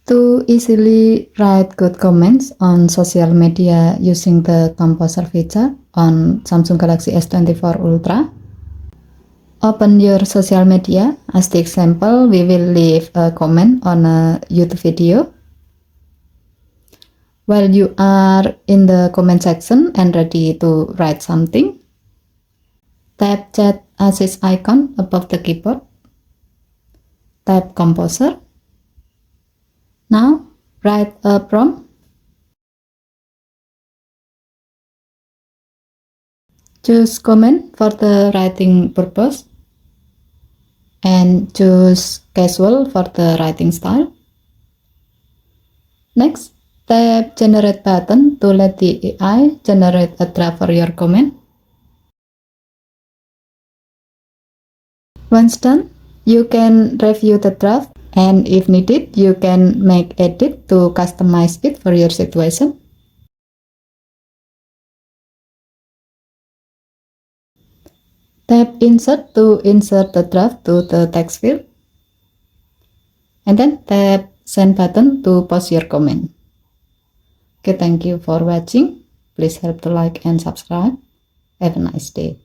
To easily write good comments on social media using the Composer feature on Samsung Galaxy S24 Ultra, open your social media. As the example, we will leave a comment on a YouTube video. While you are in the comment section and ready to write something, tap chat assist icon above the keyboard. Tap Composer. Now, write a prompt. Choose comment for the writing purpose and choose casual for the writing style. Next, tap generate button to let the AI generate a draft for your comment. Once done, you can review the draft, and if needed, you can make edit to customize it for your situation. Tap insert to insert the draft to the text field, and then tap send button to post your comment. Okay, thank you for watching. Please help to like and subscribe. Have a nice day.